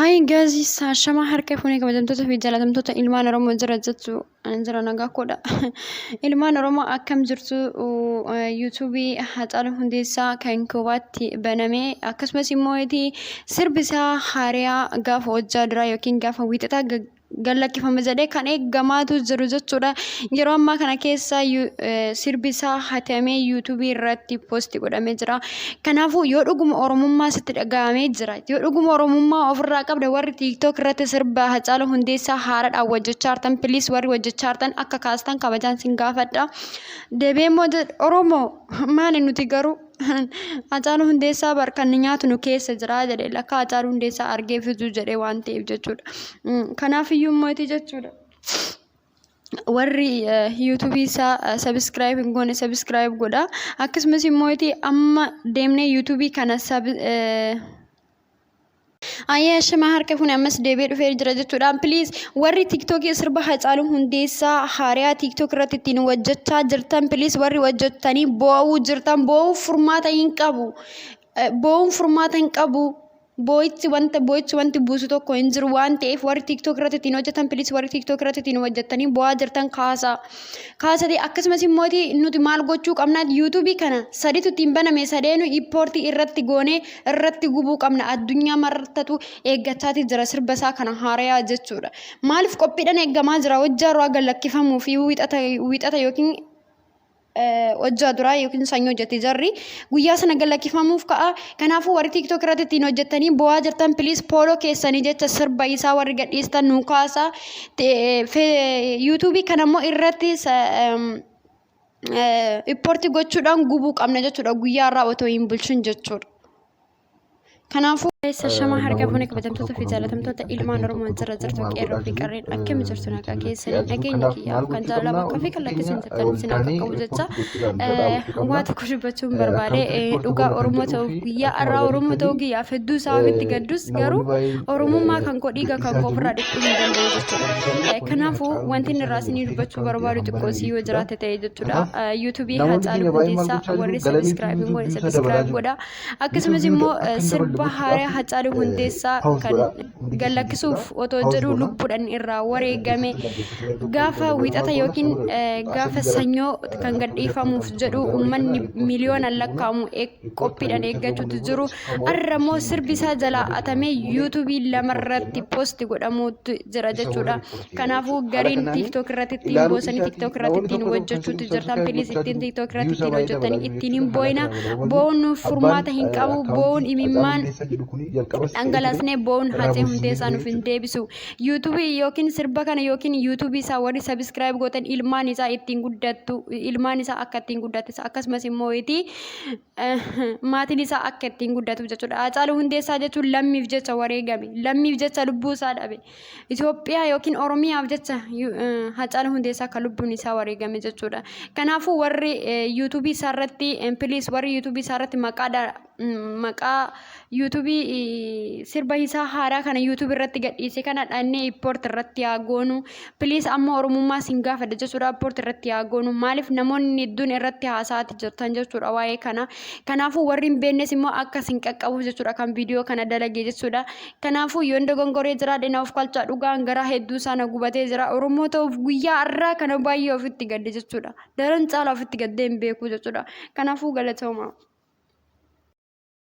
Hi guys, shama harka fuunee kabajamtoota fi jaalatamtoota ilmaan Oromoo jira jettu jira nagaa koodha. Ilmaan Oromoo akkam jirtu YouTube Haacaaluu Hundeessaa kan koobaatti banamee akkasumas immoo sirbisaa haaraa gaafa hojjaa dura yookiin gaafa wiixataa gallakkifame jedhee kan eegamaatu jiru jechuudha. Yeroo ammaa kana keessa sirbisaa hatamee YouTube irratti post godhamee jira. Kanaafuu yoo dhuguma Oromummaa sitti dhaga'amee jira. Yoo dhuguma Oromummaa ofirraa qabda warri TikTok irratti sirba Haacaaluu Hundeessaa haaraadhaan hojjechaa jirtan please warri hojjechaa jirtan akka kaastan kabajaan sin gaafadha. Deebi'ee immoo Oromoo maali nuti garuu Haacaaluu Hundeessaa barkan nyaatu nu keessa jira jedhee lakka Haacaaluu Hundeessaa argee fiduu jedhee waan ta'eef jechuudha. Kanaafiyyuu immoo jechuudha. Warri YouTube isaa subscribe hin goone subscribe godha. Akkasumas immoo amma deemnee YouTube kana Ayya shama harka fuunee ammas deebi'ee dhufee jira jechuudha. Please warri TikTok sirba Haacaaluu Hundeessaa haaraa TikTok irratti ittiin hojjechaa jirtan please warri hojjettanii bo'uu jirtan bo'uu furmaata hin qabu. Bo'uun furmaata hin qabu. Boyichi wanti buusu tokko hin jiru waan ta'eef warri TikTok irratti ittiin hojjetan please warri TikTok irratti ittiin hojjettanii bo'aa jirtan kaasati akkasumas immoo nuti maal gochuu qabna YouTube kana sadiitu ittiin baname sadeenu import irratti goonee irratti gubuu qabna addunyaa marartatu eeggachaati jira sirba isaa kana haaraa jechuudha. Maaliif qophiidhaan eeggamaa jira hojjaa irraa gallakkifamuu fi wiixata yookiin hojjaa duraa yookiin sanyii hojjetti jarri guyyaa sana gallakkifamuuf ka'a. Kanaafuu warri TikTok irratti ittiin hojjettanii bo'aa jirtan please pooloo keessanii jecha sirba isaa warri gadhiistan nu kaasa. YouTube kana immoo irratti import gochuudhaan gubuu qabna jechuudha guyyaa irraa otoo hin bulchin jechuudha. Kanaafuu shama harka fuunee kabajamtoota fi jaalatamtoota ilmaan Oromoo jira jirtu qeerroo fi qarreen akkam jirtu nagaa keessanii nageenya kiyyaaf kan jaalala bakka fi kallattiin jirtan isin akka qabu jecha waa tokko dubbachuun barbaade dhugaa Oromoo ta'uu guyyaa irraa Oromoo ta'uu guyyaaf hedduu isaa ofitti gaddus garuu Oromummaa kan koo dhiiga kan koo ofirraa dhiquu hin danda'u jechuudha. Kanaafuu wanti inni irraa isinii dubbachuu barbaadu xiqqoo si yoo jiraate ta'e jechuudha. YouTube Haacaaluu Hundeessaa warri subscribe godha. Akkasumas immoo sirba haaraa Haacaaluu Hundeessaa kan gallakkisuuf otoo jedhu lubbuudhaan irraa wareegame gaafa wiixata yookiin gaafa sanyoo kan gadhiifamuuf jedhu uummanni miliyoonaan lakkaa'amu qophiidhaan eeggachuutu jiru. Har'a immoo sirbi isaa jalaa atamee YouTube lamarratti post godhamuutu jira jechuudha. Kanaafuu gariin TikTok irratti ittiin boosanii TikTok irratti ittiin hojjechuutu jirtan please ittiin TikTok irratti ittiin hojjettanii ittiin hin boo'ina. Bo'uun furmaata hin qabu. Bo'uun imimmaan dhangalaasnee bo'uun Haacaaluu Hundeessaa nuuf hin deebisu. YouTube yookiin sirba kana yookiin YouTube isaa warri subscribe gootan ilmaan isaa ittiin guddattu ilmaan isaa akka ittiin guddattu akkasumas immoo maatiin isaa akka ittiin guddatu jechuudha. Haacaaluu Hundeessaa jechuun lammiif jecha wareegame lammiif jecha lubbuu isaa dhabe Itoophiyaa yookiin Oromiyaaf jecha Haacaaluu Hundeessaa kan lubbuun isaa wareegame jechuudha. Kanaafuu warri YouTube isaa irratti please warri YouTube isaa irratti maqaa YouTube sirba isaa haaraa kana YouTube irratti gadhiise kana dhannee import irratti haa goonu please amma Oromummaa sin gaafadha jechuudha. Import irratti haa goonu maaliif namoonni hedduun irratti haasaati jirtan jechuudha waa'ee kana. Kanaafuu warri hin beeknes immoo akka sin qaqqabuuf jechuudha kan viidiyoo kana dalage jechuudha. Kanaafuu yoo dogongoree jiraadhe na of qalchaa dhugaan garaa hedduu sana gubatee jira. Oromoo ta'uuf guyyaa har'aa kana baay'ee ofitti gadde jechuudha. Daran caalaa ofitti gaddee hin beeku jechuudha. Kanaafuu galatooma.